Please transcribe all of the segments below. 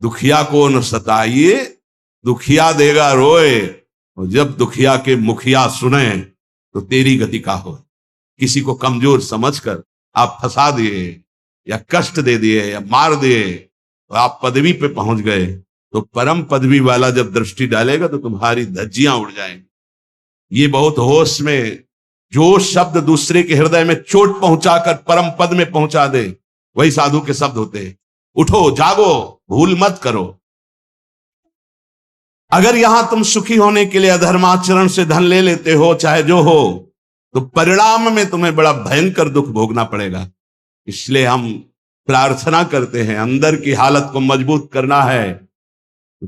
दुखिया को न सताइए, दुखिया देगा रोए, और जब दुखिया के मुखिया सुने तो तेरी गति का हो। किसी को कमजोर समझकर आप फंसा दिए या कष्ट दे दिए या मार दिए, तो आप पदवी पे पहुंच गए, तो परम पदवी वाला जब दृष्टि डालेगा तो तुम्हारी धज्जियां उड़ जाएंगी। ये बहुत होश में, जो शब्द दूसरे के हृदय में चोट पहुंचाकर परम पद में पहुंचा दे, वही साधु के शब्द होते हैं। उठो, जागो, भूल मत करो। अगर यहां तुम सुखी होने के लिए अधर्माचरण से धन ले लेते हो, चाहे जो हो, तो परिणाम में तुम्हें बड़ा भयंकर दुख भोगना पड़ेगा। इसलिए हम प्रार्थना करते हैं, अंदर की हालत को मजबूत करना है।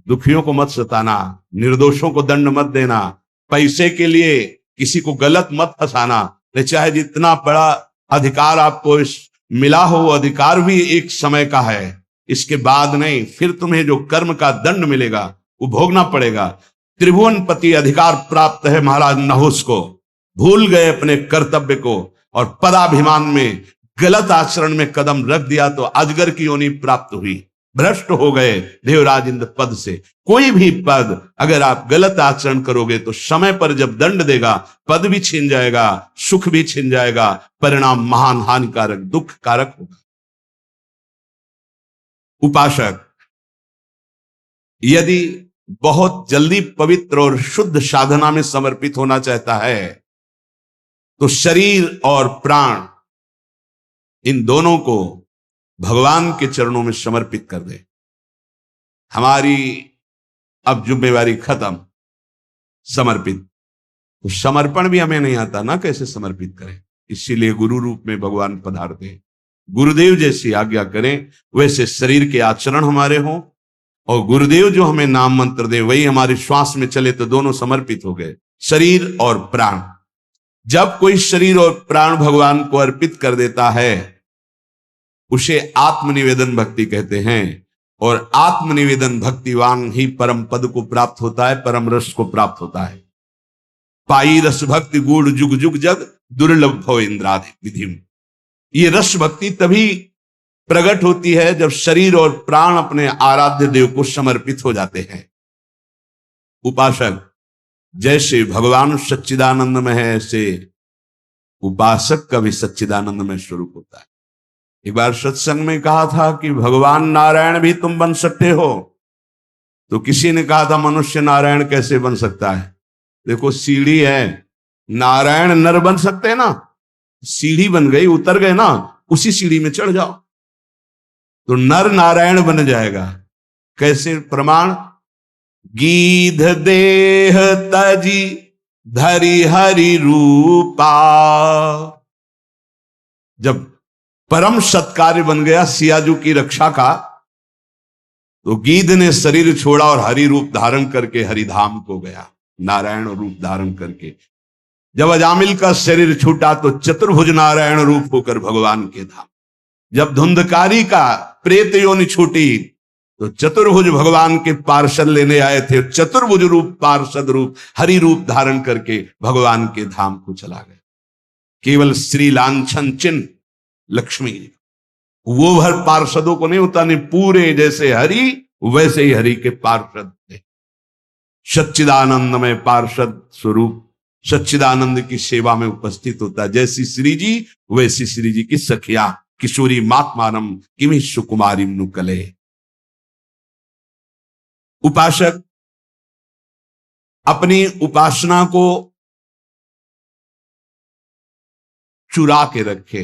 दुखियों को मत सताना, निर्दोषों को दंड मत देना, पैसे के लिए किसी को गलत मत फंसाना। चाहे जितना बड़ा अधिकार आपको मिला हो, वो अधिकार भी एक समय का है, इसके बाद नहीं। फिर तुम्हें जो कर्म का दंड मिलेगा वो भोगना पड़ेगा। त्रिभुवनपति अधिकार प्राप्त है महाराज नहुस को, भूल गए अपने कर्तव्य को और पदाभिमान में गलत आचरण में कदम रख दिया तो अजगर की योनि प्राप्त हुई, भ्रष्ट हो गए देवराज इंद्र पद से। कोई भी पद अगर आप गलत आचरण करोगे तो समय पर जब दंड देगा, पद भी छीन जाएगा, सुख भी छीन जाएगा, परिणाम महान हानिकारक दुख कारक होगा। उपासक यदि बहुत जल्दी पवित्र और शुद्ध साधना में समर्पित होना चाहता है तो शरीर और प्राण, इन दोनों को भगवान के चरणों में समर्पित कर दे। हमारी अब जिम्मेवारी खत्म, समर्पित। तो समर्पण भी हमें नहीं आता ना, कैसे समर्पित करें। इसीलिए गुरु रूप में भगवान पधारते, गुरुदेव जैसी आज्ञा करें, वैसे शरीर के आचरण हमारे हों, और गुरुदेव जो हमें नाम मंत्र दे वही हमारे श्वास में चले, तो दोनों समर्पित हो गए, शरीर और प्राण। जब कोई शरीर और प्राण भगवान को अर्पित कर देता है उसे आत्मनिवेदन भक्ति कहते हैं, और आत्मनिवेदन भक्तिवान ही परम पद को प्राप्त होता है, परम रस को प्राप्त होता है। पाई रस भक्ति गूढ़ जुग जुग जग, दुर्लभ भव इंद्रादि विधिम। ये रस भक्ति तभी प्रकट होती है जब शरीर और प्राण अपने आराध्य देव को समर्पित हो जाते हैं। उपासक जैसे भगवान सच्चिदानंद में है, ऐसे उपासक का भी सच्चिदानंद में स्वरूप होता है। एक बार सत्संग में कहा था कि भगवान नारायण भी तुम बन सकते हो, तो किसी ने कहा था मनुष्य नारायण कैसे बन सकता है। देखो सीढ़ी है, नारायण नर बन सकते हैं ना, सीढ़ी बन गई, उतर गए ना, उसी सीढ़ी में चढ़ जाओ तो नर नारायण बन जाएगा। कैसे प्रमाण? गीध देह तजी धरि हरि रूपा। जब परम सत्कार्य बन गया सियाजू की रक्षा का, तो गीध ने शरीर छोड़ा और हरि रूप धारण करके हरिधाम को गया, नारायण रूप धारण करके। जब अजामिल का शरीर छूटा तो चतुर्भुज नारायण रूप होकर भगवान के धाम। जब धुंधकारी का प्रेत योनि छूटी तो चतुर्भुज भगवान के पार्षद लेने आए थे, चतुर्भुज रूप पार्षद रूप हरि रूप धारण करके भगवान के धाम को चला गया। केवल श्री लांछन चिन्ह लक्ष्मी, वो भर पार्षदों को नहीं उतारने, पूरे जैसे हरि वैसे ही हरि के पार्षद थे। सच्चिदानंद में पार्षद स्वरूप सच्चिदानंद की सेवा में उपस्थित होता, जैसी श्री जी वैसी श्री जी की सखिया किशोरी मात्मानम किमि सुकुमारी नुकले। उपासक अपनी उपासना को चुरा के रखे,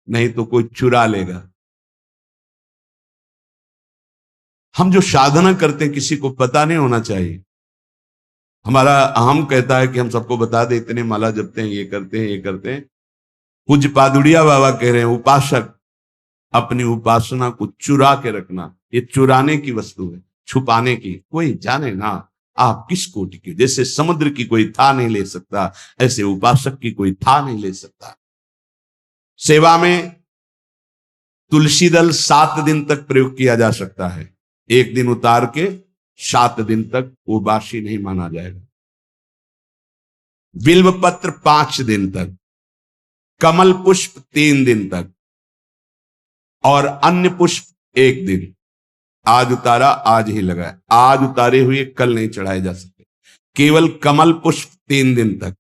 नहीं तो कोई चुरा लेगा। हम जो साधना करते हैं किसी को पता नहीं होना चाहिए। हमारा अहम कहता है कि हम सबको बता दे, इतने माला जपते हैं, ये करते हैं, ये करते हैं। पूज्य पादुड़िया बाबा कह रहे हैं उपासक अपनी उपासना को चुरा के रखना। ये चुराने की वस्तु है, छुपाने की। कोई जाने ना आप किस कोटि के, जैसे समुद्र की कोई था नहीं ले सकता, ऐसे उपासक की कोई था नहीं ले सकता। सेवा में तुलसी दल 7 दिन तक प्रयोग किया जा सकता है, एक दिन उतार के 7 दिन तक वो बासी नहीं माना जाएगा। बिल्व पत्र 5 दिन तक, कमल पुष्प 3 दिन तक और अन्य पुष्प 1 दिन। आज उतारा आज ही लगाए, आज उतारे हुए कल नहीं चढ़ाए जा सकते। केवल कमल पुष्प 3 दिन तक।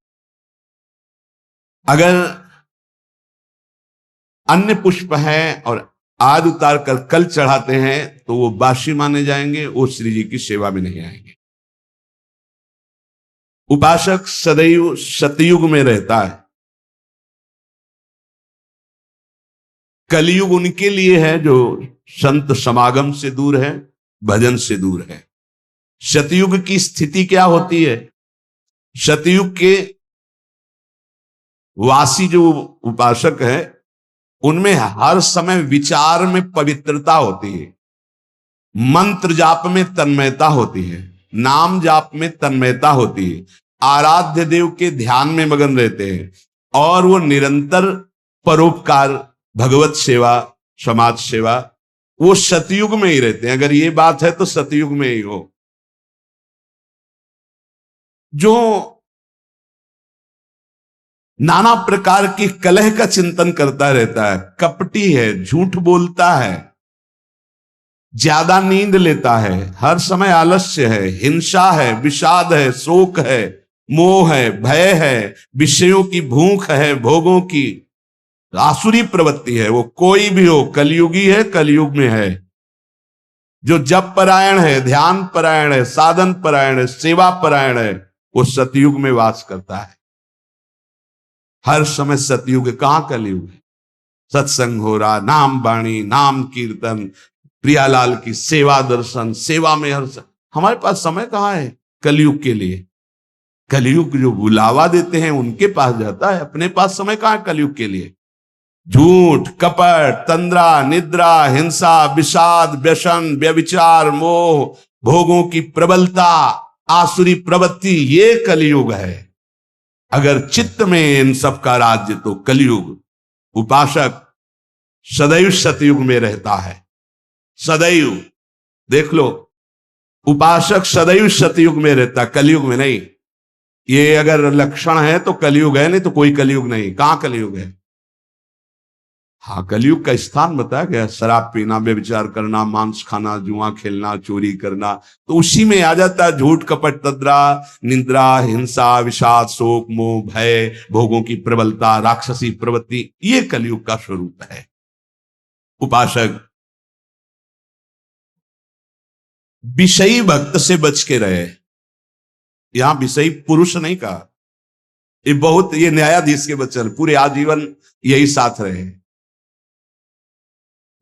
अगर अन्य पुष्प हैं और आज उतार कर कल चढ़ाते हैं तो वो बासी माने जाएंगे, वो श्री जी की सेवा में नहीं आएंगे। उपासक सदैव सतयुग में रहता है। कलयुग उनके लिए है जो संत समागम से दूर है, भजन से दूर है। सतयुग की स्थिति क्या होती है? सतयुग के वासी जो उपासक है उनमें हर समय विचार में पवित्रता होती है, मंत्र जाप में तन्मयता होती है, नाम जाप में तन्मयता होती है, आराध्य देव के ध्यान में मगन रहते हैं और वो निरंतर परोपकार, भगवत सेवा, समाज सेवा, वो सतयुग में ही रहते हैं। अगर ये बात है तो सतयुग में ही हो। जो नाना प्रकार की कलह का चिंतन करता रहता है, कपटी है, झूठ बोलता है, ज्यादा नींद लेता है, हर समय आलस्य है, हिंसा है, विषाद है, शोक है, मोह है, भय है, विषयों की भूख है, भोगों की आसुरी प्रवृत्ति है, वो कोई भी हो, कलयुगी है, कलयुग में है। जो जप परायण है, ध्यान परायण है, साधन परायण है, सेवा परायण है, वो सतयुग में वास करता है। हर समय सतयुग, कहां कलयुग है? सत्संग हो रहा, नाम वाणी, नाम कीर्तन, प्रियालाल की सेवा दर्शन, सेवा में हर हमारे पास समय कहां है कलयुग के लिए? कलयुग जो बुलावा देते हैं उनके पास जाता है, अपने पास समय कहां है कलयुग के लिए? झूठ, कपट, तंद्रा, निद्रा, हिंसा, विषाद, व्यसन, व्यभिचार, मोह, भोगों की प्रबलता, आसुरी प्रवृत्ति, ये कलयुग है। अगर चित्त में इन सब का राज्य तो कलयुग। उपासक सदैव सतयुग में रहता है, सदैव। देख लो, उपासक सदैव सतयुग में रहता, कलयुग में नहीं। ये अगर लक्षण है तो कलयुग है, नहीं तो कोई कलयुग नहीं। कहां कलयुग है? हाँ, कलयुग का स्थान बताया गया, शराब पीना, व्यभिचार करना, मांस खाना, जुआ खेलना, चोरी करना, तो उसी में आ जाता है झूठ, कपट, तद्रा, निंद्रा, हिंसा, विषाद, शोक, मोह, भय, भोगों की प्रबलता, राक्षसी प्रवृत्ति, ये कलयुग का स्वरूप है। उपासक विषयी भक्त से बच के रहे। यहां विषयी पुरुष नहीं कहा, ये न्यायाधीश के वचन, पूरे आजीवन यही साथ रहे।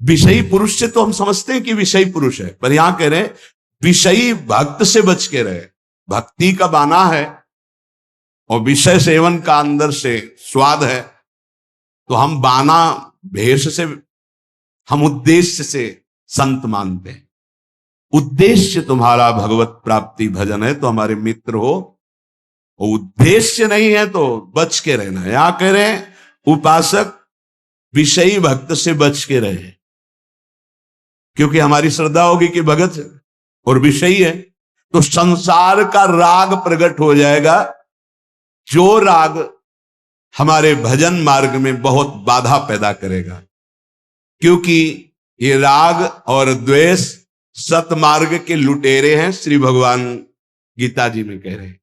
विषयी पुरुष से तो हम समझते हैं कि विषयी पुरुष है, पर यहां कह रहे हैं विषयी भक्त से बच के रहे। भक्ति का बाना है और विषय सेवन का अंदर से स्वाद है, तो हम बाना भेष से, हम उद्देश्य से संत मानते हैं। उद्देश्य तुम्हारा भगवत प्राप्ति भजन है तो हमारे मित्र हो, और उद्देश्य नहीं है तो बच के रहना। यहां कह रहे हैं उपासक विषयी भक्त से बच के रहे, क्योंकि हमारी श्रद्धा होगी कि भगत है और विषयी है तो संसार का राग प्रकट हो जाएगा, जो राग हमारे भजन मार्ग में बहुत बाधा पैदा करेगा। क्योंकि ये राग और द्वेष सतमार्ग के लुटेरे हैं, श्री भगवान गीता जी में कह रहे हैं।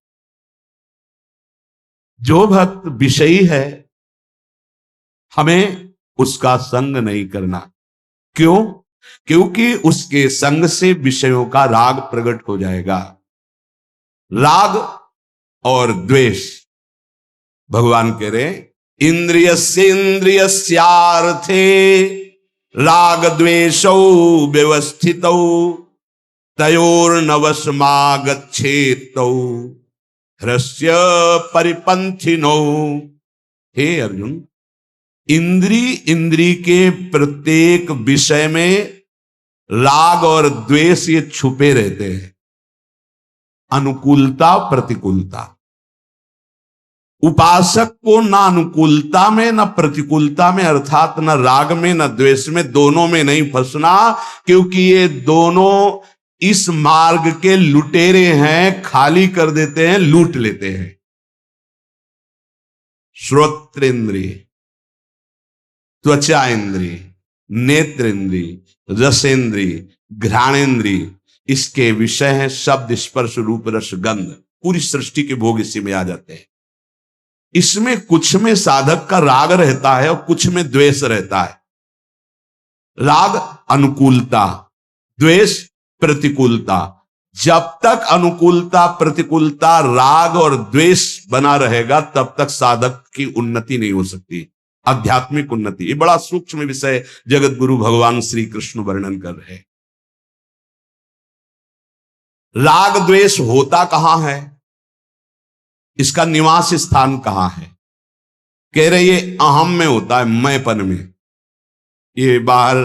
जो भक्त विषयी है हमें उसका संग नहीं करना। क्यों? क्योंकि उसके संग से विषयों का राग प्रकट हो जाएगा। राग और द्वेष, भगवान कह रहे इंद्रियस्यार्थे राग द्वेषौ व्यवस्थितौ तयोर्नवशमागच्छेतौ ह्रस्य परिपंथिनौ। हे अर्जुन, इंद्री के प्रत्येक विषय में राग और द्वेष ये छुपे रहते हैं, अनुकूलता प्रतिकूलता। उपासक को ना अनुकूलता में ना प्रतिकूलता में, अर्थात ना राग में ना द्वेष में, दोनों में नहीं फंसना, क्योंकि ये दोनों इस मार्ग के लुटेरे हैं, खाली कर देते हैं, लूट लेते हैं। श्रोत्रेंद्रिय, त्वचा इंद्रिय, नेत्र इंद्रिय, रसेंद्रिय, घ्राणेन्द्रिय, इसके विषय हैं शब्द स्पर्श रूप रस गंध। पूरी सृष्टि के भोग इसी में आ जाते हैं। इसमें कुछ में साधक का राग रहता है और कुछ में द्वेष रहता है। राग अनुकूलता, द्वेष प्रतिकूलता। जब तक अनुकूलता प्रतिकूलता राग और द्वेष बना रहेगा तब तक साधक की उन्नति नहीं हो सकती, आध्यात्मिक उन्नति। ये बड़ा सूक्ष्म विषय जगत गुरु भगवान श्री कृष्ण वर्णन कर रहे हैं। राग द्वेष होता कहां है, इसका निवास स्थान कहां है? कह रहे ये अहम में होता है, मैंपन में। ये बाहर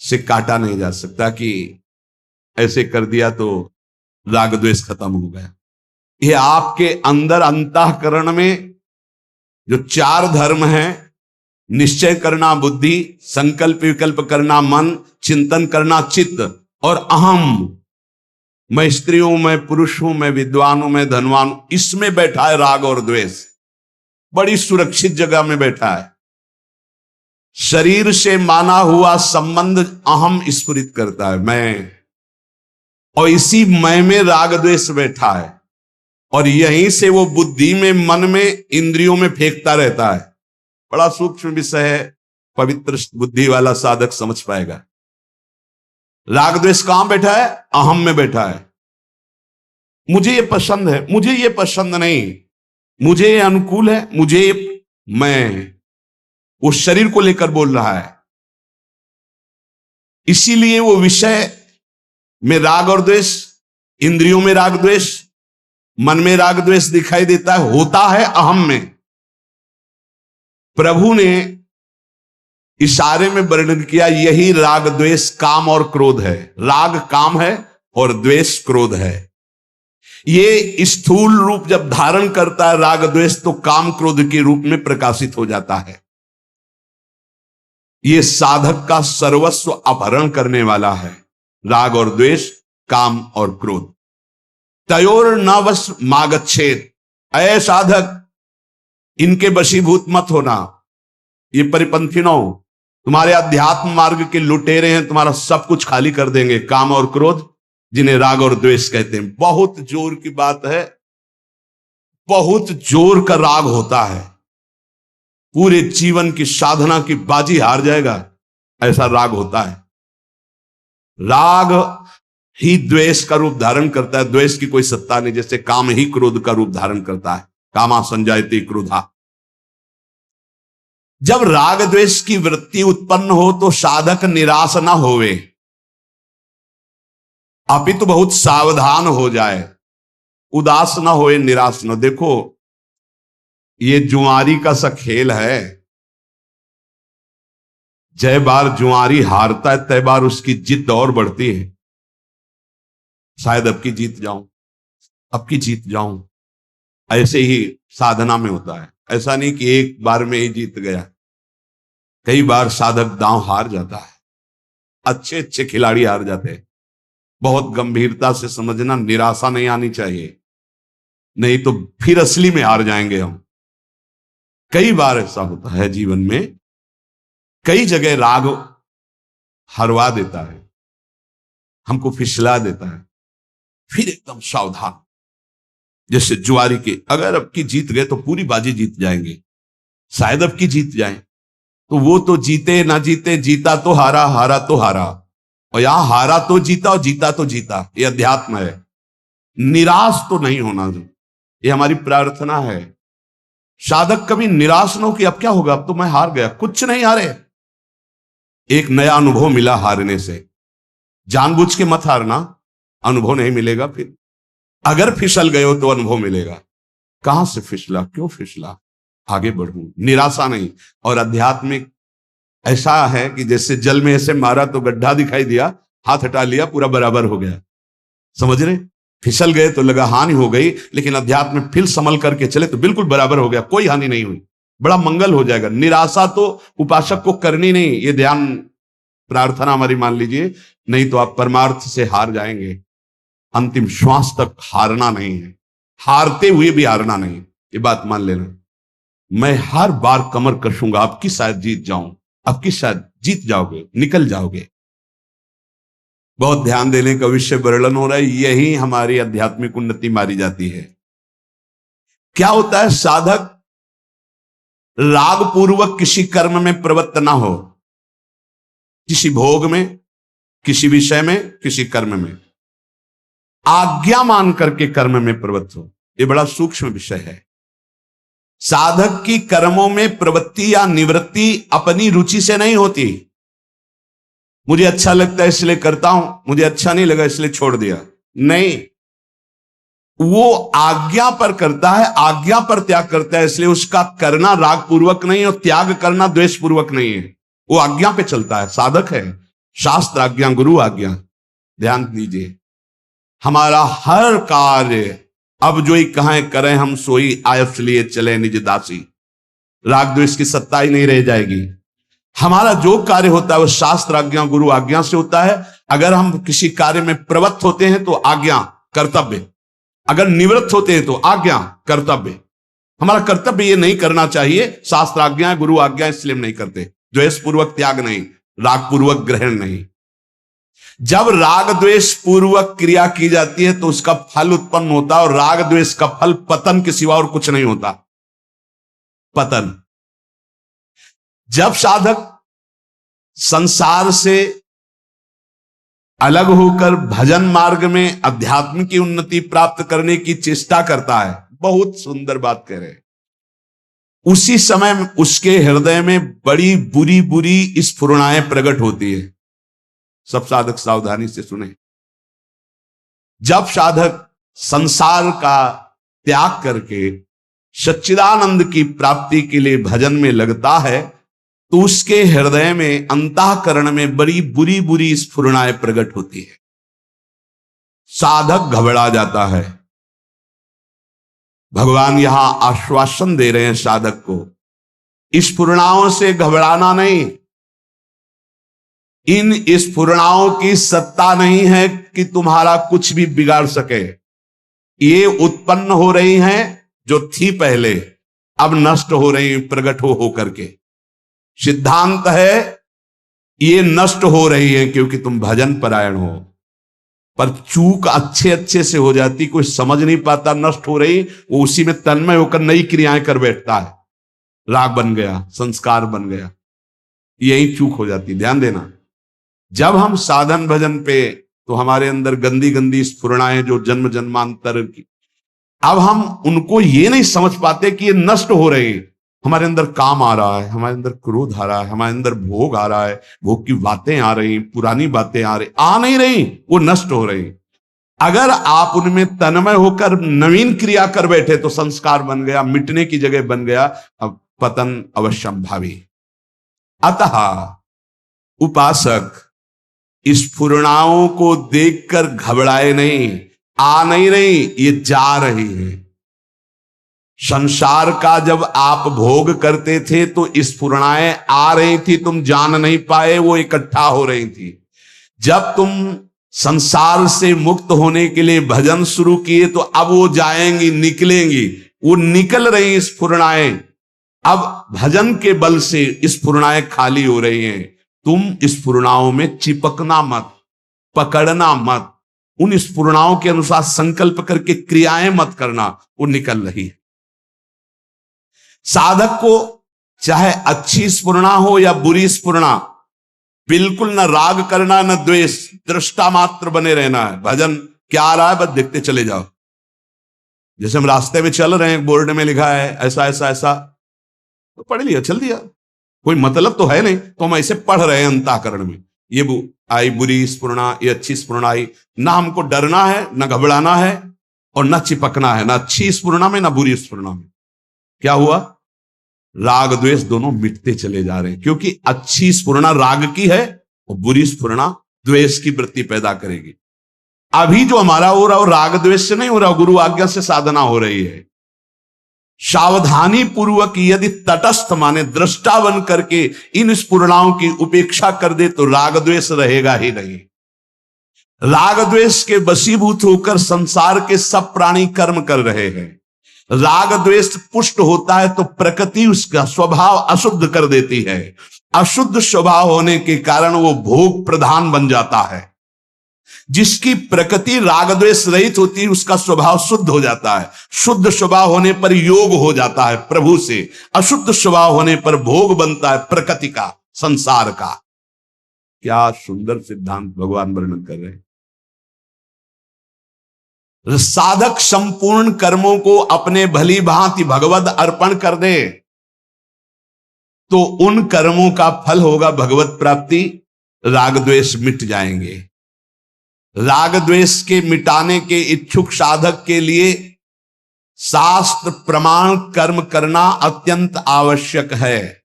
से काटा नहीं जा सकता कि ऐसे कर दिया तो राग द्वेष खत्म हो गया। ये आपके अंदर अंतःकरण में जो चार धर्म हैं, निश्चय करना बुद्धि, संकल्प विकल्प करना मन, चिंतन करना चित्त, और अहम, मैं स्त्री हूं, मैं पुरुष हूं, मैं विद्वान हूं, मैं धनवान हूं, इसमें बैठा है राग और द्वेष। बड़ी सुरक्षित जगह में बैठा है। शरीर से माना हुआ संबंध अहम स्फुरित करता है, मैं, और इसी मैं में राग द्वेष बैठा है, और यहीं से वो बुद्धि में, मन में, इंद्रियों में फेंकता रहता है। बड़ा सूक्ष्म विषय है, पवित्र बुद्धि वाला साधक समझ पाएगा। राग द्वेष कहां बैठा है? अहम में बैठा है। मुझे ये पसंद है, मुझे ये पसंद नहीं, मुझे ये अनुकूल है, मुझे ये, मैं, उस शरीर को लेकर बोल रहा है। इसीलिए वो विषय में राग और द्वेष, इंद्रियों में राग द्वेष, मन में राग द्वेष दिखाई देता है, होता है अहम में। प्रभु ने इशारे में वर्णन किया, यही राग द्वेष काम और क्रोध है। राग काम है और द्वेष क्रोध है। ये स्थूल रूप जब धारण करता है राग द्वेष, तो काम क्रोध के रूप में प्रकाशित हो जाता है। ये साधक का सर्वस्व अपहरण करने वाला है, राग और द्वेष, काम और क्रोध। तयोर न वश मागच्छेद, ऐ साधक इनके वशीभूत मत होना। ये परिपंथी न हो, तुम्हारे अध्यात्म मार्ग के लुटेरे हैं, तुम्हारा सब कुछ खाली कर देंगे। काम और क्रोध, जिन्हें राग और द्वेष कहते हैं। बहुत जोर की बात है, बहुत जोर का राग होता है, पूरे जीवन की साधना की बाजी हार जाएगा, ऐसा राग होता है। राग ही द्वेष का रूप धारण करता है, द्वेष की कोई सत्ता नहीं। जैसे काम ही क्रोध का रूप धारण करता है, कामा संजायते क्रोधा। जब राग द्वेष की वृत्ति उत्पन्न हो तो साधक निराश ना होवे, अपितु बहुत सावधान हो जाए, उदास ना होए, निराश ना। देखो ये जुआरी का सा खेल है, जय बार जुआरी हारता है तय बार उसकी जिद और बढ़ती है। शायद अब की जीत जाऊं, अब की जीत जाऊं। ऐसे ही साधना में होता है। ऐसा नहीं कि एक बार में ही जीत गया, कई बार साधक दांव हार जाता है, अच्छे अच्छे खिलाड़ी हार जाते हैं। बहुत गंभीरता से समझना, निराशा नहीं आनी चाहिए, नहीं तो फिर असली में हार जाएंगे हम। कई बार ऐसा होता है जीवन में, कई जगह राग हरवा देता है, हमको फिसला देता है, फिर एकदम सावधान। जैसे जुआरी के, अगर अब की जीत गए तो पूरी बाजी जीत जाएंगे, शायद अब की जीत जाए, तो वो तो जीते ना जीते, जीता तो हारा, हारा तो हारा। और यहां हारा तो जीता और जीता तो जीता। ये अध्यात्म है। निराश तो नहीं होना, ये हमारी प्रार्थना है। साधक कभी निराश न हो कि अब क्या होगा, अब तो मैं हार गया। कुछ नहीं हारे, एक नया अनुभव मिला हारने से। जानबूझ के मत हारना, अनुभव नहीं मिलेगा। फिर अगर फिसल गए हो तो अनुभव मिलेगा। कहां से फिसला, क्यों फिसला, आगे बढ़ूं, निराशा नहीं। और आध्यात्मिक ऐसा है कि जैसे जल में ऐसे मारा तो गड्ढा दिखाई दिया, हाथ हटा लिया, पूरा बराबर हो गया। समझ रहे? फिसल गए तो लगा हानि हो गई, लेकिन अध्यात्म में फिर संभल करके चले तो बिल्कुल बराबर हो गया, कोई हानि नहीं हुई, बड़ा मंगल हो जाएगा। निराशा तो उपासक को करनी नहीं, ये ध्यान प्रार्थना हमारी मान लीजिए, नहीं तो आप परमार्थ से हार जाएंगे। अंतिम श्वास तक हारना नहीं है, हारते हुए भी हारना नहीं, ये बात मान लेना। मैं हर बार कमर कसूंगा, अब की शायद जीत जाऊं, अब की शायद जीत जाओगे, निकल जाओगे। बहुत ध्यान देने का विषय वर्णन हो रहा है। यही हमारी आध्यात्मिक उन्नति मारी जाती है। क्या होता है, साधक राग पूर्वक किसी कर्म में प्रवृत्त ना हो, किसी भोग में, किसी विषय में, किसी कर्म में आज्ञा मान करके कर्म में प्रवृत्त हो। यह बड़ा सूक्ष्म विषय है। साधक की कर्मों में प्रवृत्ति या निवृत्ति अपनी रुचि से नहीं होती। मुझे अच्छा लगता है इसलिए करता हूं, मुझे अच्छा नहीं लगा इसलिए छोड़ दिया, नहीं। वो आज्ञा पर करता है, आज्ञा पर त्याग करता है, इसलिए उसका करना राग पूर्वक नहीं और त्याग करना द्वेष पूर्वक नहीं है। वो आज्ञा पे चलता है, साधक है। शास्त्र आज्ञा, गुरु आज्ञा। ध्यान दीजिए, हमारा हर कार्य अब जो ही कहें करें हम सोई आयस लिए चले निज दासी। राग द्वेष की सत्ता ही नहीं रह जाएगी। हमारा जो कार्य होता है वो शास्त्र आज्ञा, गुरु आज्ञा से होता है। अगर हम किसी कार्य में प्रवृत्त होते हैं तो आज्ञा, कर्तव्य। अगर निवृत्त होते हैं तो आज्ञा, कर्तव्य। हमारा कर्तव्य ये नहीं करना चाहिए, शास्त्र आज्ञा, गुरु आज्ञा, इसलिए हम नहीं करते। द्वेष पूर्वक त्याग नहीं, राग पूर्वक ग्रहण नहीं। जब राग द्वेष पूर्वक क्रिया की जाती है तो उसका फल उत्पन्न होता है, और राग द्वेष का फल पतन के सिवा और कुछ नहीं होता, पतन। जब साधक संसार से अलग होकर भजन मार्ग में अध्यात्म की उन्नति प्राप्त करने की चेष्टा करता है, बहुत सुंदर बात कह रहे हैं, उसी समय उसके हृदय में बड़ी बुरी बुरी स्फुरणाएं प्रकट होती है। सब साधक सावधानी से सुने। जब साधक संसार का त्याग करके सच्चिदानंद की प्राप्ति के लिए भजन में लगता है तो उसके हृदय में, अंतःकरण में बड़ी बुरी बुरी स्फुरणाएं प्रकट होती है। साधक घबरा जाता है। भगवान यहां आश्वासन दे रहे हैं साधक को, स्फुरणाओं से घबराना नहीं। इन स्फुरणाओं की सत्ता नहीं है कि तुम्हारा कुछ भी बिगाड़ सके। ये उत्पन्न हो रही हैं, जो थी पहले अब नष्ट हो रही, प्रकट हो करके। सिद्धांत है ये नष्ट हो रही है क्योंकि तुम भजन परायण हो। पर चूक अच्छे अच्छे से हो जाती, कोई समझ नहीं पाता नष्ट हो रही, वो उसी में तन्मय होकर नई क्रियाएं कर बैठता है। राग बन गया, संस्कार बन गया, यही चूक हो जाती। ध्यान देना, जब हम साधन भजन पे, तो हमारे अंदर गंदी गंदी स्फुरणाएं जो जन्म जन्मांतर की, अब हम उनको ये नहीं समझ पाते कि ये नष्ट हो रही। हमारे अंदर काम आ रहा है, हमारे अंदर क्रोध आ रहा है, हमारे अंदर भोग आ रहा है, भोग की बातें आ रही, पुरानी बातें आ रही, आ नहीं रही, वो नष्ट हो रही। अगर आप उनमें तन्मय होकर नवीन क्रिया कर बैठे तो संस्कार बन गया, मिटने की जगह बन गया, अब पतन अवश्यंभावी। अतः उपासक स्फुरणाओं को देखकर घबराए नहीं, आ नहीं रही, ये जा रही है। संसार का जब आप भोग करते थे तो स्फुरणाएं आ रही थी, तुम जान नहीं पाए, वो इकट्ठा हो रही थी। जब तुम संसार से मुक्त होने के लिए भजन शुरू किए तो अब वो जाएंगी, निकलेंगी, वो निकल रही स्फुरणाएं। अब भजन के बल से स्फुरणाएं खाली हो रही हैं। तुम स्फुरणाओं में चिपकना मत, पकड़ना मत, उन स्फुरणाओं के अनुसार संकल्प करके क्रियाएं मत करना, वो निकल रही है। साधक को चाहे अच्छी स्फुरणा हो या बुरी स्फुरणा, बिल्कुल न राग करना न द्वेष, दृष्टा मात्र बने रहना है। भजन क्या आ रहा है बस देखते चले जाओ। जैसे हम रास्ते में चल रहे हैं, बोर्ड में लिखा है ऐसा ऐसा ऐसा, तो पढ़ लिया, चल दिया, कोई मतलब तो है नहीं, तो हम ऐसे पढ़ रहे हैं अंतःकरण में। ये आई बुरी स्फुरणा, ये अच्छी स्फुरणा आई। ना हमको डरना है, ना घबराना है, और ना चिपकना है, ना अच्छी स्फुरणा में ना बुरी स्फुरणा में। क्या हुआ? राग द्वेष दोनों मिटते चले जा रहे हैं, क्योंकि अच्छी स्फुरणा राग की है और बुरी स्फुरणा द्वेष की वृत्ति पैदा करेगी। अभी जो हमारा हो रहा है वो राग द्वेष से नहीं हो रहा, गुरु आज्ञा से साधना हो रही है। सावधानी पूर्वक यदि तटस्थ माने दृष्टा बन करके इन स्फुरणाओं की उपेक्षा कर दे तो राग द्वेष रहेगा ही नहीं। राग द्वेष के वशीभूत होकर संसार के सब प्राणी कर्म कर रहे हैं। राग द्वेष पुष्ट होता है तो प्रकृति उसका स्वभाव अशुद्ध कर देती है। अशुद्ध स्वभाव होने के कारण वो भोग प्रधान बन जाता है। जिसकी प्रकृति राग द्वेष रहित होती है उसका स्वभाव शुद्ध हो जाता है। शुद्ध स्वभाव होने पर योग हो जाता है प्रभु से, अशुद्ध स्वभाव होने पर भोग बनता है प्रकृति का, संसार का। क्या सुंदर सिद्धांत भगवान वर्णन कर रहे हैं। साधक संपूर्ण कर्मों को अपने भली भांति भगवद अर्पण कर दे तो उन कर्मों का फल होगा भगवत प्राप्ति, राग द्वेष मिट जाएंगे। राग द्वेष के मिटाने के इच्छुक साधक के लिए शास्त्र प्रमाण कर्म करना अत्यंत आवश्यक है।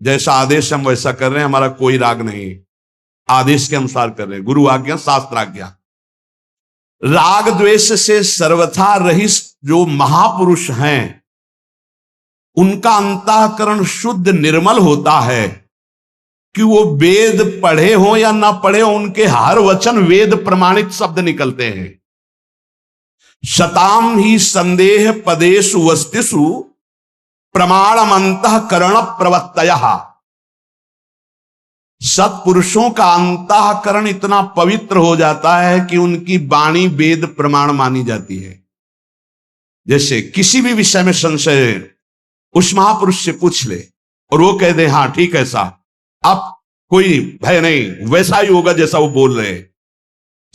जैसा आदेश हम वैसा कर रहे हैं, हमारा कोई राग नहीं, आदेश के अनुसार कर रहे हैं, गुरु आज्ञा शास्त्र आज्ञा। राग द्वेष से सर्वथा रहित जो महापुरुष हैं उनका अंतःकरण शुद्ध निर्मल होता है कि वो वेद पढ़े हो या ना पढ़े हो, उनके हर वचन वेद प्रमाणित शब्द निकलते हैं। शताम ही संदेह पदेषु वस्तिषु प्रमाणम अंतःकरण प्रवत्तयः। सत्पुरुषों का अंतःकरण इतना पवित्र हो जाता है कि उनकी वाणी वेद प्रमाण मानी जाती है। जैसे किसी भी विषय में संशय उस महापुरुष से पूछ ले और वो कह दे हाँ ठीक है साहब, अब कोई भय नहीं, वैसा ही होगा जैसा वो बोल रहे हैं।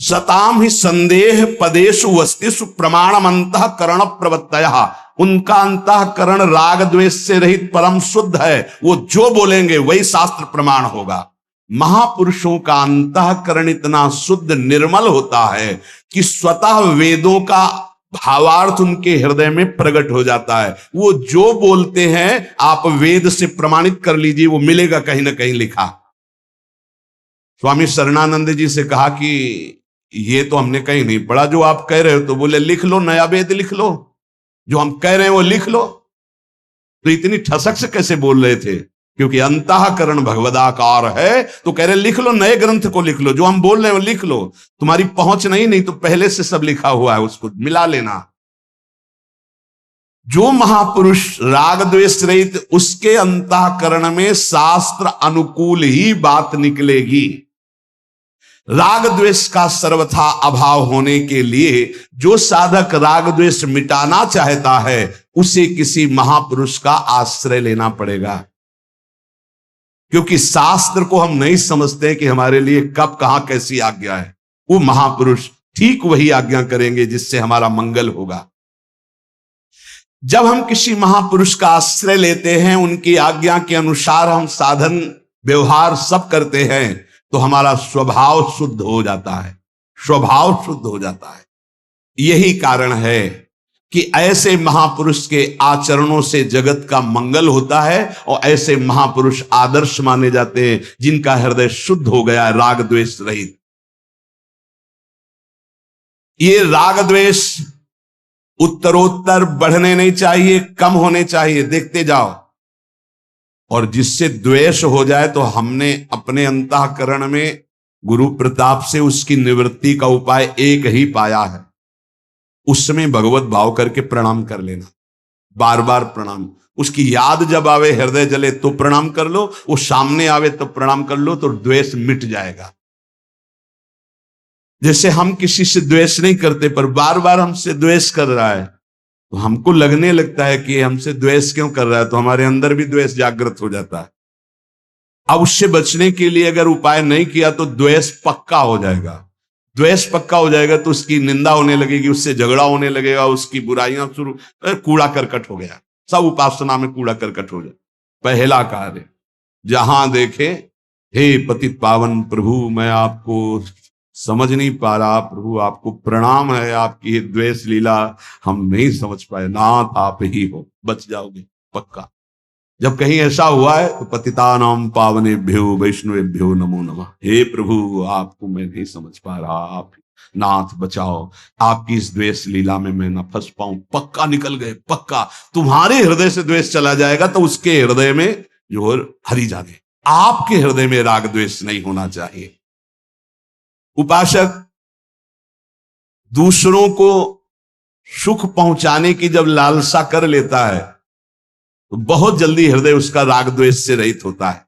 सताम ही संदेह पदेषु वस्तिषु प्रमाणम अंतःकरण प्रवत्तयः। उनका अंतःकरण राग द्वेष से रहित परम शुद्ध है, वो जो बोलेंगे वही शास्त्र प्रमाण होगा। महापुरुषों का अंतःकरण इतना शुद्ध निर्मल होता है कि स्वतः वेदों का भावार्थ उनके हृदय में प्रकट हो जाता है। वो जो बोलते हैं आप वेद से प्रमाणित कर लीजिए, वो मिलेगा कहीं ना कहीं लिखा। स्वामी शरणानंद जी से कहा कि ये तो हमने कहीं नहीं पढ़ा जो आप कह रहे हो, तो बोले लिख लो, नया वेद लिख लो, जो हम कह रहे हैं वो लिख लो। तो इतनी ठसक से कैसे बोल रहे थे? क्योंकि अंतःकरण भगवदाकार है, तो कह रहे लिख लो, नए ग्रंथ को लिख लो, जो हम बोल रहे हैं वो लिख लो। तुम्हारी पहुंच नहीं तो पहले से सब लिखा हुआ है, उसको मिला लेना। जो महापुरुष राग द्वेष रहित, उसके अंतःकरण में शास्त्र अनुकूल ही बात निकलेगी। राग द्वेष का सर्वथा अभाव होने के लिए जो साधक राग द्वेष मिटाना चाहता है उसे किसी महापुरुष का आश्रय लेना पड़ेगा। क्योंकि शास्त्र को हम नहीं समझते कि हमारे लिए कब कहां कैसी आज्ञा है। वो महापुरुष ठीक वही आज्ञा करेंगे जिससे हमारा मंगल होगा। जब हम किसी महापुरुष का आश्रय लेते हैं, उनकी आज्ञा के अनुसार हम साधन व्यवहार सब करते हैं, तो हमारा स्वभाव शुद्ध हो जाता है, स्वभाव शुद्ध हो जाता है। यही कारण है कि ऐसे महापुरुष के आचरणों से जगत का मंगल होता है और ऐसे महापुरुष आदर्श माने जाते हैं जिनका हृदय शुद्ध हो गया है, राग द्वेष रहित। ये राग द्वेष उत्तरोत्तर बढ़ने नहीं चाहिए, कम होने चाहिए, देखते जाओ। और जिससे द्वेष हो जाए तो हमने अपने अंतःकरण में गुरु प्रताप से उसकी निवृत्ति का उपाय एक ही पाया है, उसमें भगवत भाव करके प्रणाम कर लेना, बार बार प्रणाम। उसकी याद जब आवे, हृदय जले तो प्रणाम कर लो, वो सामने आवे तो प्रणाम कर लो, तो द्वेष मिट जाएगा। जैसे हम किसी से द्वेष नहीं करते पर बार बार हमसे द्वेष कर रहा है, तो हमको लगने लगता है कि हमसे द्वेष क्यों कर रहा है, तो हमारे अंदर भी द्वेष जागृत हो जाता है। अब उससे बचने के लिए अगर उपाय नहीं किया तो द्वेष पक्का हो जाएगा। द्वेष पक्का हो जाएगा तो उसकी निंदा होने लगेगी, उससे झगड़ा होने लगेगा, उसकी बुराइयां शुरू, कूड़ा करकट हो गया, सब उपासना में कूड़ा करकट हो जाए। पहला कार्य, जहां देखे हे पतित पावन प्रभु, मैं आपको समझ नहीं पा रहा, प्रभु आपको प्रणाम है, आपकी द्वेष लीला हम नहीं समझ पाए, नाथ आप ही हो, बच जाओगे पक्का। जब कहीं ऐसा हुआ है तो पतितानां पावनेभ्यो वैष्णवेभ्यो नमो नमः। हे प्रभु आपको मैं नहीं समझ पा रहा, आप नाथ बचाओ, आपकी इस द्वेष लीला में मैं न फंस पाऊं। पक्का निकल गए, पक्का। तुम्हारे हृदय से द्वेष चला जाएगा तो उसके हृदय में जो हरि जाने। आपके हृदय में राग द्वेष नहीं होना चाहिए। उपासक दूसरों को सुख पहुंचाने की जब लालसा कर लेता है तो बहुत जल्दी हृदय उसका राग द्वेष से रहित होता है,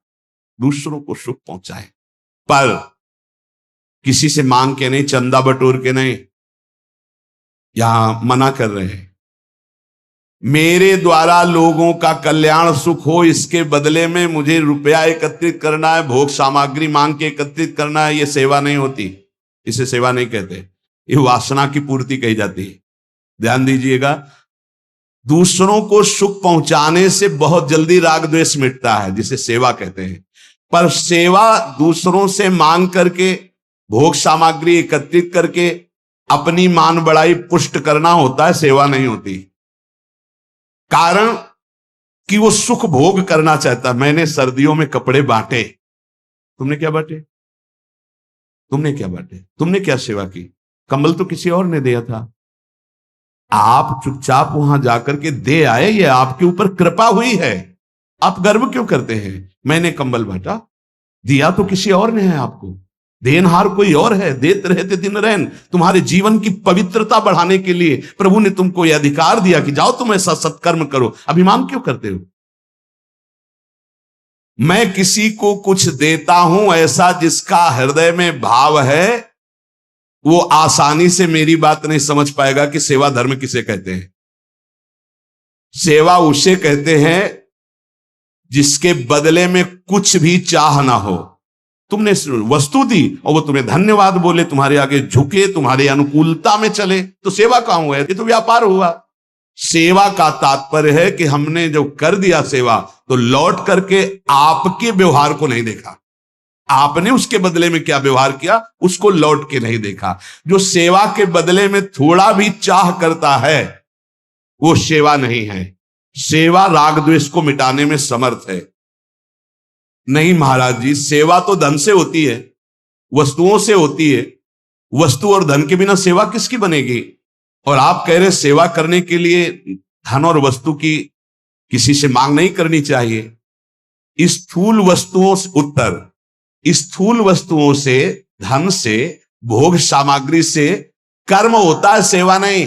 दूसरों को सुख पहुंचाए। पर किसी से मांग के नहीं, चंदा बटोर के नहीं, यहां मना कर रहे हैं। मेरे द्वारा लोगों का कल्याण सुख हो, इसके बदले में मुझे रुपया एकत्रित करना है, भोग सामग्री मांग के एकत्रित करना है, ये सेवा नहीं होती। इसे सेवा नहीं कहते, ये वासना की पूर्ति कही जाती है। ध्यान दीजिएगा, दूसरों को सुख पहुंचाने से बहुत जल्दी राग द्वेष मिटता है, जिसे सेवा कहते हैं। पर सेवा दूसरों से मांग करके, भोग सामग्री एकत्रित करके अपनी मान बढ़ाई पुष्ट करना होता है, सेवा नहीं होती। कारण कि वो सुख भोग करना चाहता। मैंने सर्दियों में कपड़े बांटे, तुमने क्या बांटे? तुमने क्या बांटे? तुमने क्या सेवा की? कंबल तो किसी और ने दिया था, आप चुपचाप वहां जाकर के दे आए, ये आपके ऊपर कृपा हुई है। आप गर्व क्यों करते हैं? मैंने कंबल बांटा, दिया तो किसी और ने है आपको, देनहार कोई और है। देते रहते दिन रहन, तुम्हारे जीवन की पवित्रता बढ़ाने के लिए प्रभु ने तुमको यह अधिकार दिया कि जाओ तुम ऐसा सत्कर्म करो। अभिमान क्यों करते हो? मैं किसी को कुछ देता हूं ऐसा जिसका हृदय में भाव है, वो आसानी से मेरी बात नहीं समझ पाएगा कि सेवा धर्म किसे कहते हैं। सेवा उसे कहते हैं जिसके बदले में कुछ भी चाह ना हो। तुमने वस्तु दी और वो तुम्हें धन्यवाद बोले, तुम्हारे आगे झुके, तुम्हारे अनुकूलता में चले, तो सेवा कहां हुआ? ये तो व्यापार हुआ। सेवा का तात्पर्य है कि हमने जो कर दिया सेवा, तो लौट करके आपके व्यवहार को नहीं देखा, आपने उसके बदले में क्या व्यवहार किया उसको लौट के नहीं देखा। जो सेवा के बदले में थोड़ा भी चाह करता है, वो सेवा नहीं है। सेवा राग द्वेष को मिटाने में समर्थ है। नहीं महाराज जी, सेवा तो धन से होती है, वस्तुओं से होती है। वस्तु और धन के बिना सेवा किसकी बनेगी? और आप कह रहे सेवा करने के लिए धन और वस्तु की किसी से मांग नहीं करनी चाहिए। स्थूल वस्तुओं से, उत्तर, स्थूल वस्तुओं से, धन से, भोग सामग्री से कर्म होता है, सेवा नहीं।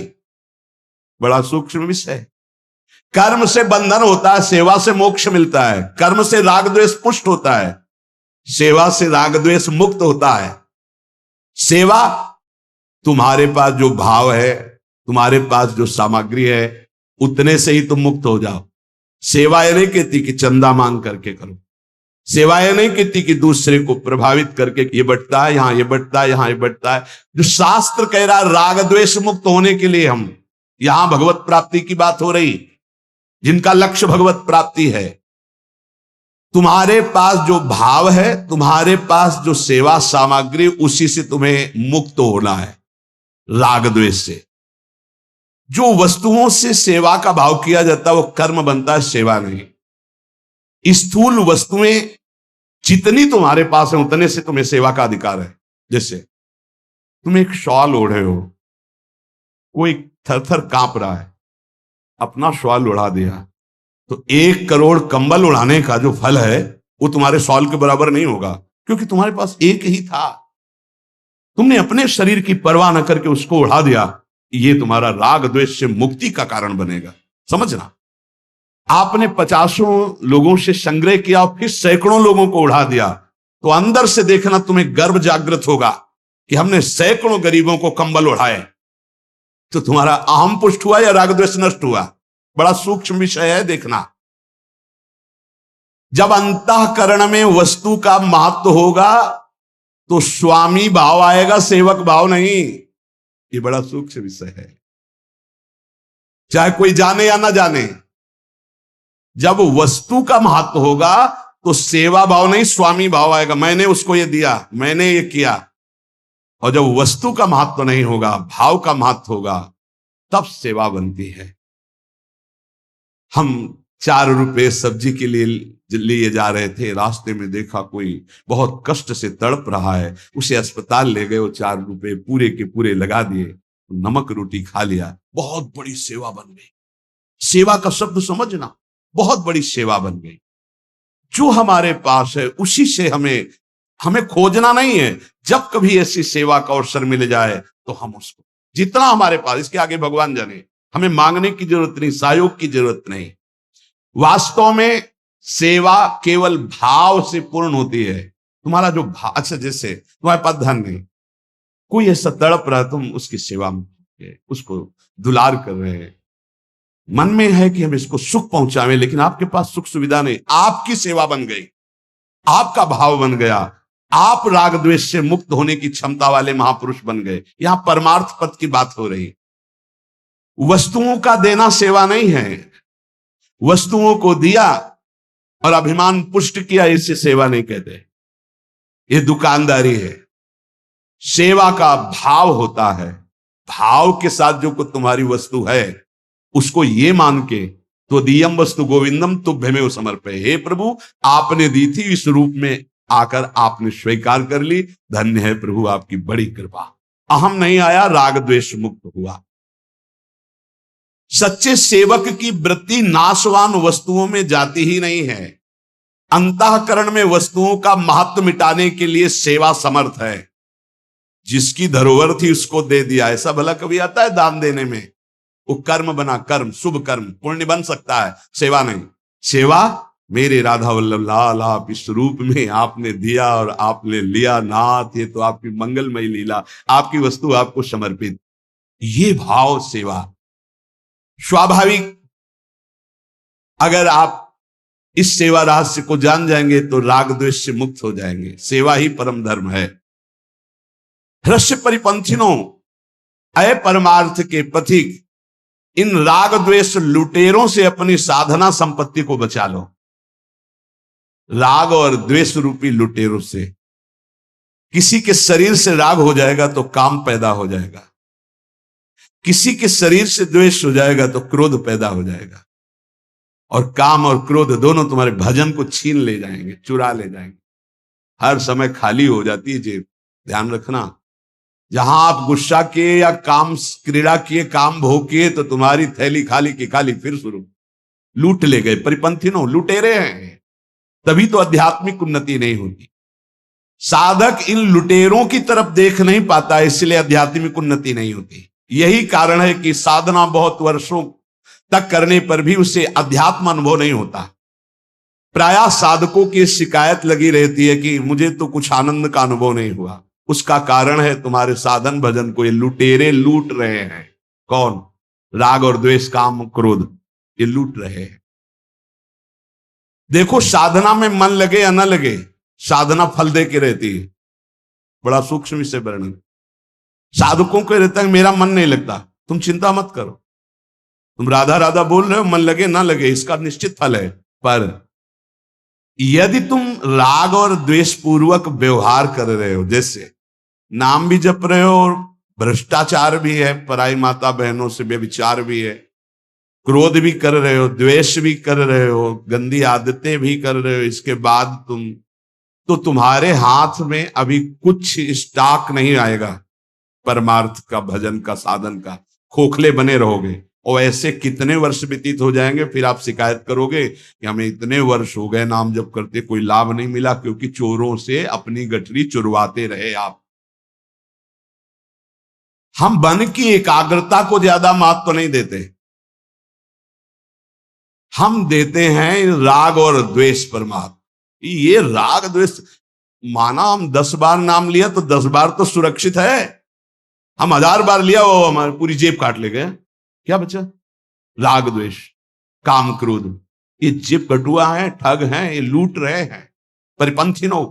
बड़ा सूक्ष्म विषय है। कर्म से बंधन होता है, सेवा से मोक्ष मिलता है। कर्म से राग द्वेष पुष्ट होता है, सेवा से राग द्वेष मुक्त होता है। सेवा, तुम्हारे पास जो भाव है, तुम्हारे पास जो सामग्री है, उतने से ही तुम मुक्त हो जाओ। सेवा यह नहीं कहती कि चंदा मांग करके करो। सेवा यह नहीं कहती कि दूसरे को प्रभावित करके ये बंटता है, यहां ये बंटता है, यहां ये बंटता है। जो शास्त्र कह रहा है राग द्वेष मुक्त होने के लिए, हम यहां भगवत प्राप्ति की बात हो रही, जिनका लक्ष्य भगवत प्राप्ति है। तुम्हारे पास जो भाव है, तुम्हारे पास जो सेवा सामग्री, उसी से तुम्हें मुक्त होना है राग द्वेष से। जो वस्तुओं से सेवा का भाव किया जाता है वो कर्म बनता है, सेवा नहीं। स्थूल वस्तुएं जितनी तुम्हारे पास है उतने से तुम्हें सेवा का अधिकार है। जैसे तुम एक शॉल ओढ़े हो, कोई थर थर कांप रहा है, अपना शॉल उड़ा दिया, तो 1 करोड़ कंबल उड़ाने का जो फल है वो तुम्हारे शॉल के बराबर नहीं होगा, क्योंकि तुम्हारे पास एक ही था। तुमने अपने शरीर की परवाह न करके उसको उड़ा दिया। ये तुम्हारा राग द्वेष से मुक्ति का कारण बनेगा। समझना, आपने 50 लोगों से संग्रह किया और फिर सैकड़ों लोगों को उड़ा दिया, तो अंदर से देखना तुम्हें गर्व जागृत होगा कि हमने सैकड़ों गरीबों को कंबल उड़ाए। तो तुम्हारा अहम पुष्ट हुआ या राग द्वेष नष्ट हुआ? बड़ा सूक्ष्म विषय है, देखना। जब अंतःकरण में वस्तु का महत्व होगा तो स्वामी भाव आएगा, सेवक भाव नहीं। ये बड़ा सूक्ष्म विषय है, चाहे कोई जाने या ना जाने। जब वस्तु का महत्व होगा तो सेवा भाव नहीं, स्वामी भाव आएगा। मैंने उसको ये दिया, मैंने ये किया। और जब वस्तु का महत्व नहीं होगा, भाव का महत्व होगा, तब सेवा बनती है। हम 4 रुपए सब्जी के लिए जा रहे थे, रास्ते में देखा कोई बहुत कष्ट से तड़प रहा है, उसे अस्पताल ले गए। वो 4 रुपए पूरे के पूरे लगा दिए, नमक रोटी खा लिया। बहुत बड़ी सेवा बन गई। सेवा का शब्द समझना, बहुत बड़ी सेवा बन गई। जो हमारे पास है उसी से हमें खोजना नहीं है। जब कभी ऐसी सेवा का अवसर मिल जाए तो हम उसको, जितना हमारे पास, इसके आगे भगवान जाने, हमें मांगने की जरूरत नहीं, सहयोग की जरूरत नहीं। वास्तव में सेवा केवल भाव से पूर्ण होती है। तुम्हारा जो भाव, अच्छा जैसे तुम्हारे पास धन नहीं, कोई ऐसा तड़प रहा, तुम उसकी सेवा में उसको दुलार कर रहे हैं, मन में है कि हम इसको सुख पहुंचावें, लेकिन आपके पास सुख सुविधा नहीं, आपकी सेवा बन गई, आपका भाव बन गया, आप राग द्वेष से मुक्त होने की क्षमता वाले महापुरुष बन गए। यहां परमार्थ पद की बात हो रही। वस्तुओं का देना सेवा नहीं है, वस्तुओं को दिया और अभिमान पुष्ट किया, इसे सेवा नहीं कहते, ये दुकानदारी है। सेवा का भाव होता है, भाव के साथ जो कुछ तुम्हारी वस्तु है उसको ये मान के, तो दियम वस्तु गोविंदम तुभ्यमेव समर्पय, हे प्रभु आपने दी थी, इस रूप में आकर आपने स्वीकार कर ली, धन्य है प्रभु आपकी बड़ी कृपा। अहम नहीं आया, राग द्वेष मुक्त हुआ। सच्चे सेवक की वृत्ति नाशवान वस्तुओं में जाती ही नहीं है, अंतःकरण में वस्तुओं का महत्व मिटाने के लिए सेवा समर्थ है। जिसकी धरोहर थी उसको दे दिया, ऐसा भला कभी आता है दान देने में? वो कर्म बना, कर्म शुभ कर्म पुण्य बन सकता है, सेवा नहीं। सेवा मेरे राधा वल्लभ लाल आप इस रूप में आपने दिया और आपने लिया, नाथ ये तो आपकी मंगलमयी लीला, आपकी वस्तु आपको समर्पित, ये भाव सेवा। स्वाभाविक अगर आप इस सेवा रहस्य को जान जाएंगे तो राग द्वेष से मुक्त हो जाएंगे। सेवा ही परम धर्म है। हृष्य परिपंथिनों, अय परमार्थ के पथिक, इन राग द्वेष लुटेरों से अपनी साधना संपत्ति को बचा लो। राग और द्वेष रूपी लुटेरों से, किसी के शरीर से राग हो जाएगा तो काम पैदा हो जाएगा, किसी के शरीर से द्वेष हो जाएगा तो क्रोध पैदा हो जाएगा, और काम और क्रोध दोनों तुम्हारे भजन को छीन ले जाएंगे, चुरा ले जाएंगे। हर समय खाली हो जाती है जेब, ध्यान रखना। जहां आप गुस्सा किए या काम क्रीड़ा किए, काम भोग किए, तो तुम्हारी थैली खाली की खाली फिर शुरू। लूट ले गए, परिपंथिनों लुटेरे हैं, तभी तो आध्यात्मिक उन्नति नहीं होती। साधक इन लुटेरों की तरफ देख नहीं पाता, इसलिए आध्यात्मिक उन्नति नहीं होती। यही कारण है कि साधना बहुत वर्षों तक करने पर भी उसे अध्यात्म अनुभव नहीं होता। प्रायः साधकों की शिकायत लगी रहती है कि मुझे तो कुछ आनंद का अनुभव नहीं हुआ। उसका कारण है तुम्हारे साधन भजन को ये लुटेरे लूट रहे हैं। कौन? राग और द्वेष, काम, क्रोध, ये लूट रहे हैं। देखो, साधना में मन लगे या ना लगे, साधना फल दे के रहती है। बड़ा सूक्ष्म विषय वर्णन। साधकों को रहता है मेरा मन नहीं लगता, तुम चिंता मत करो, तुम राधा राधा बोल रहे हो, मन लगे ना लगे इसका निश्चित फल है। पर यदि तुम राग और द्वेष पूर्वक व्यवहार कर रहे हो, जैसे नाम भी जप रहे हो और भ्रष्टाचार भी है, पराई माता बहनों से व्यभिचार भी है, क्रोध भी कर रहे हो, द्वेष भी कर रहे हो, गंदी आदतें भी कर रहे हो, इसके बाद तुम्हारे हाथ में अभी कुछ स्टॉक नहीं आएगा परमार्थ का, भजन का, साधन का। खोखले बने रहोगे और ऐसे कितने वर्ष व्यतीत हो जाएंगे, फिर आप शिकायत करोगे कि हमें इतने वर्ष हो गए नाम जप करते, कोई लाभ नहीं मिला, क्योंकि चोरों से अपनी गठरी चुरवाते रहे आप। हम मन की एकाग्रता को ज्यादा महत्व नहीं देते, हम देते हैं राग और द्वेष परमार्थ। ये राग द्वेष, माना हम 10 बार नाम लिया तो 10 बार तो सुरक्षित है, हम 1000 बार लिया वो हमारी पूरी जेब काट ले गए, क्या बचा? राग द्वेष, काम, क्रोध, ये जेब कटुआ है, ठग हैं, ये लूट रहे हैं। परिपंथिनों,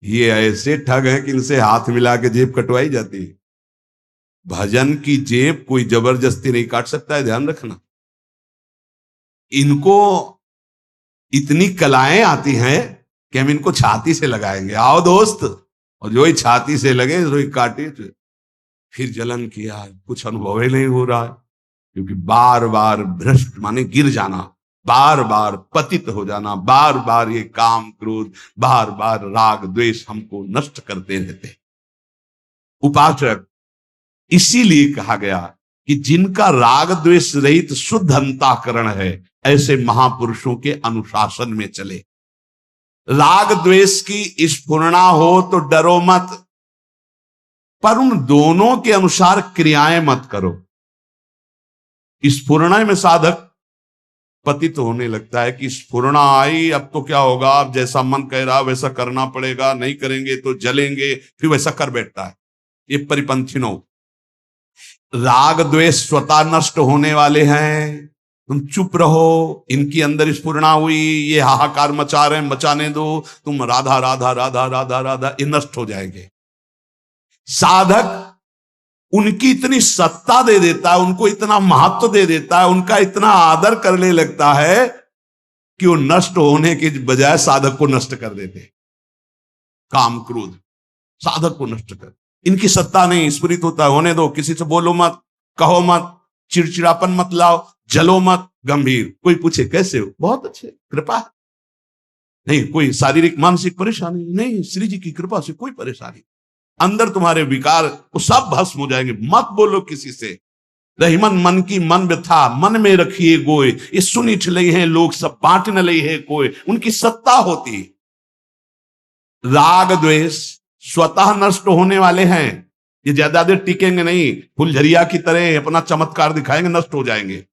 ये ऐसे ठग हैं कि इनसे हाथ मिला के जेब कटवाई जाती है। भजन की जेब कोई जबरदस्ती नहीं काट सकता है, ध्यान रखना। इनको इतनी कलाएं आती हैं कि हम इनको छाती से लगाएंगे, आओ दोस्त, और जो ही छाती से लगे तो ही काटे, फिर जलन किया, कुछ अनुभव ही नहीं हो रहा है, क्योंकि बार बार भ्रष्ट माने गिर जाना, बार बार पतित हो जाना, बार बार ये काम, क्रोध, बार बार राग द्वेष हमको नष्ट करते रहते। उपासक, इसीलिए कहा गया कि जिनका राग द्वेष रहित शुद्ध अंतःकरण है, ऐसे महापुरुषों के अनुशासन में चले। राग द्वेष की स्फुरणा हो तो डरो मत, पर उन दोनों के अनुसार क्रियाएं मत करो। स्फुरणा में साधक पतित होने लगता है कि स्फुरणा आई, अब तो क्या होगा, अब जैसा मन कह रहा वैसा करना पड़ेगा, नहीं करेंगे तो जलेंगे, फिर वैसा कर बैठता है। ये परिपंथिनों, राग द्वेष स्वतः नष्ट होने वाले हैं, तुम चुप रहो। इनकी अंदर स्फुरणा हुई, ये हाहाकार मचा रहे हैं, मचाने दो, तुम राधा राधा राधा राधा राधा, ये नष्ट हो जाएंगे। साधक उनकी इतनी सत्ता दे देता है, उनको इतना महत्व दे देता है, उनका इतना आदर करने लगता है कि वो नष्ट होने के बजाय साधक को नष्ट कर देते। काम क्रोध साधक को नष्ट कर, इनकी सत्ता नहीं, स्फुरित होता है, होने दो, किसी से बोलो मत, कहो मत, चिड़चिड़ापन मत लाओ, जलो मत, गंभीर। कोई पूछे कैसे हो, बहुत अच्छे, कृपा नहीं, कोई शारीरिक मानसिक परेशानी नहीं, श्री जी की कृपा से कोई परेशानी, अंदर तुम्हारे विकार वो सब भस्म हो जाएंगे, मत बोलो किसी से। रहीमन मन की मन व्यथा, मन में रखिए गोय, ये सुनिठ लई है लोग सब, बांट न लई है कोई, उनकी सत्ता होती। राग द्वेष स्वतः नष्ट होने वाले हैं, ये ज्यादा देर टिकेंगे नहीं, फुलझरिया की तरह अपना चमत्कार दिखाएंगे, नष्ट हो जाएंगे।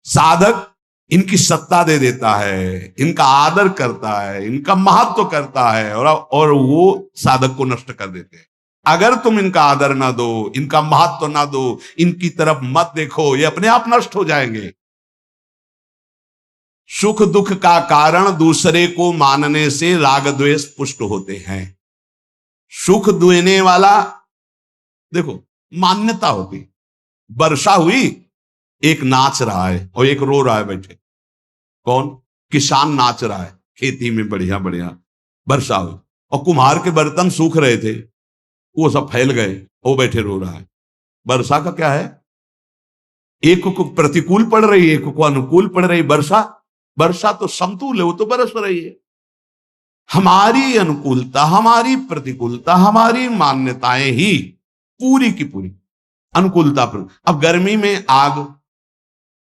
साधक इनकी सत्ता दे देता है, इनका आदर करता है, इनका महत्व करता है, और वो साधक को नष्ट कर देते हैं। अगर तुम इनका आदर ना दो, इनका महत्व ना दो, इनकी तरफ मत देखो, ये अपने आप नष्ट हो जाएंगे। सुख दुख का कारण दूसरे को मानने से राग द्वेष पुष्ट होते हैं। सुख देने वाला, देखो मान्यता होती, वर्षा हुई, एक नाच रहा है और एक रो रहा है बैठे। कौन? किसान नाच रहा है खेती में, बढ़िया बढ़िया वर्षा हुई, और कुम्हार के बर्तन सूख रहे थे, वो सब फैल गए, वो बैठे रो रहा है। वर्षा का क्या है? एक को प्रतिकूल पड़ रही है, एक को अनुकूल पड़ रही। वर्षा तो समतुल है, वो तो बरस रही है। हमारी अनुकूलता, हमारी प्रतिकूलता, हमारी मान्यताएं ही पूरी की पूरी अनुकूलता पर। अब गर्मी में आग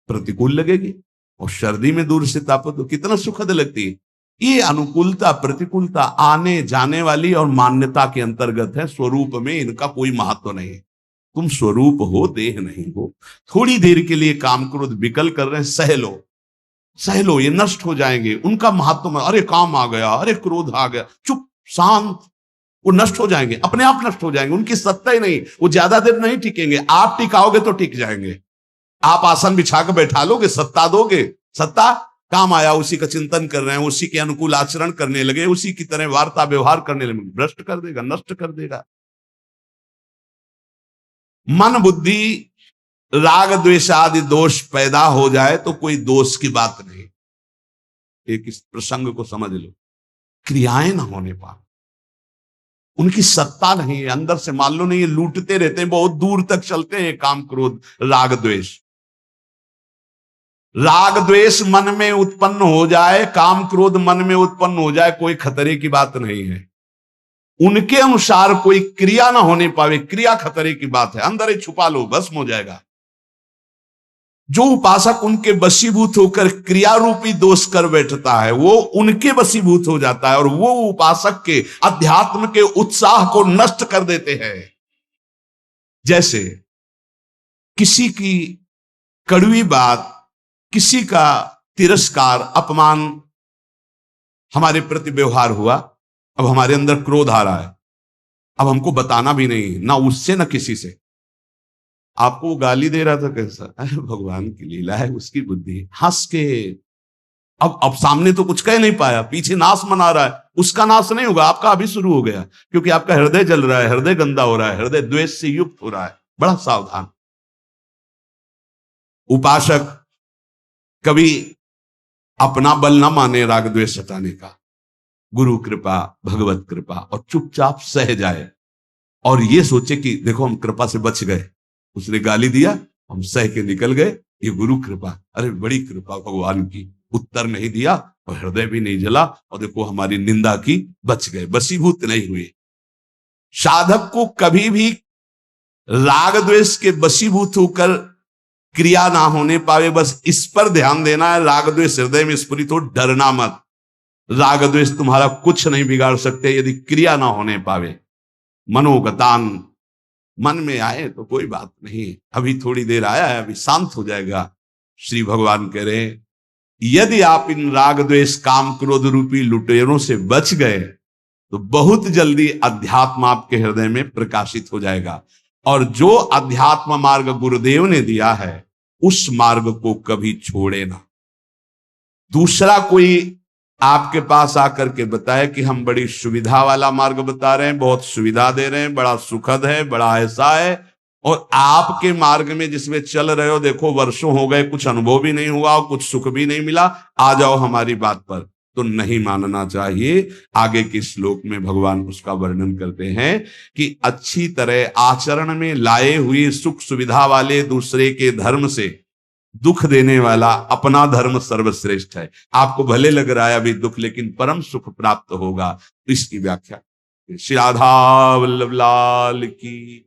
प्रतिकूल लगेगी, और सर्दी में दूर से तापो तो कितना सुखद लगती है। ये अनुकूलता प्रतिकूलता आने जाने वाली और मान्यता के अंतर्गत है, स्वरूप में इनका कोई महत्व नहीं है। तुम स्वरूप हो, देह नहीं हो। थोड़ी देर के लिए काम क्रोध विकल कर रहे हैं, सह लो, ये नष्ट हो जाएंगे, उनका महत्व में, अरे काम आ गया, अरे क्रोध आ गया, चुप शांत, वो नष्ट हो जाएंगे, अपने आप नष्ट हो जाएंगे, उनकी सत्ता ही नहीं, वो ज्यादा देर नहीं टिकेंगे। आप टिकाओगे तो टिक जाएंगे, आप आसन बिछा कर बैठा लोगे, सत्ता दोगे, सत्ता काम आया, उसी का चिंतन कर रहे हैं, उसी के अनुकूल आचरण करने लगे, उसी की तरह वार्ता व्यवहार करने लगे, भ्रष्ट कर देगा, नष्ट कर देगा। मन बुद्धि राग द्वेष आदि दोष पैदा हो जाए तो कोई दोष की बात नहीं। एक इस प्रसंग को समझ लो, क्रियाएं ना होने पाए, उनकी सत्ता नहीं है, अंदर से मान लो नहीं, ये लूटते रहते हैं, बहुत दूर तक चलते हैं काम क्रोध राग द्वेष। राग द्वेष मन में उत्पन्न हो जाए, काम क्रोध मन में उत्पन्न हो जाए, कोई खतरे की बात नहीं है। उनके अनुसार कोई क्रिया ना होने पावे, क्रिया खतरे की बात है। अंदर ही छुपा लो, भस्म हो जाएगा। जो उपासक उनके वशीभूत होकर क्रिया रूपी दोष कर बैठता है, वो उनके वशीभूत हो जाता है, और वो उपासक के अध्यात्म के उत्साह को नष्ट कर देते हैं। जैसे किसी की कड़वी बात, किसी का तिरस्कार, अपमान हमारे प्रति व्यवहार हुआ, अब हमारे अंदर क्रोध आ रहा है, अब हमको बताना भी नहीं, ना उससे ना किसी से। आपको वो गाली दे रहा था, कैसा, अरे भगवान की लीला है, उसकी बुद्धि, हंस के। अब सामने तो कुछ कह नहीं पाया, पीछे नाश मना रहा है, उसका नाश नहीं होगा, आपका अभी शुरू हो गया, क्योंकि आपका हृदय जल रहा है, हृदय गंदा हो रहा है, हृदय द्वेष से युक्त हो रहा है। बड़ा सावधान। उपासक कभी अपना बल ना माने राग द्वेष हटाने का, गुरु कृपा, भगवत कृपा, और चुपचाप सह जाए, और ये सोचे कि देखो हम कृपा से बच गए, उसने गाली दिया, हम सह के निकल गए, ये गुरु कृपा, अरे बड़ी कृपा भगवान की, उत्तर नहीं दिया और हृदय भी नहीं जला, और देखो हमारी निंदा की, बच गए, वशीभूत नहीं हुए। साधक को कभी भी राग द्वेष के वशीभूत होकर क्रिया ना होने पावे, बस इस पर ध्यान देना है, राग द्वेष हृदय में स्फुरित हो, डरना मत। राग द्वेष तुम्हारा कुछ नहीं बिगाड़ सकते यदि क्रिया ना होने पावे। मनोगतान, मन में आए तो कोई बात नहीं, अभी थोड़ी देर आया है, अभी शांत हो जाएगा। श्री भगवान कह रहे हैं यदि आप इन राग द्वेष काम क्रोध रूपी लुटेरों से बच गए तो बहुत जल्दी अध्यात्म आपके हृदय में प्रकाशित हो जाएगा। और जो अध्यात्म मार्ग गुरुदेव ने दिया है उस मार्ग को कभी छोड़े ना। दूसरा कोई आपके पास आकर के बताए कि हम बड़ी सुविधा वाला मार्ग बता रहे हैं, बहुत सुविधा दे रहे हैं, बड़ा सुखद है, बड़ा ऐसा है, और आपके मार्ग में जिसमें चल रहे हो देखो वर्षों हो गए, कुछ अनुभव भी नहीं हुआ और कुछ सुख भी नहीं मिला, आ जाओ हमारी बात पर, तो नहीं मानना चाहिए। आगे के श्लोक में भगवान उसका वर्णन करते हैं कि अच्छी तरह आचरण में लाए हुए सुख सुविधा वाले दूसरे के धर्म से दुख देने वाला अपना धर्म सर्वश्रेष्ठ है। आपको भले लग रहा है अभी दुख, लेकिन परम सुख प्राप्त होगा। इसकी व्याख्या श्री राधा वल्लभ लाल की।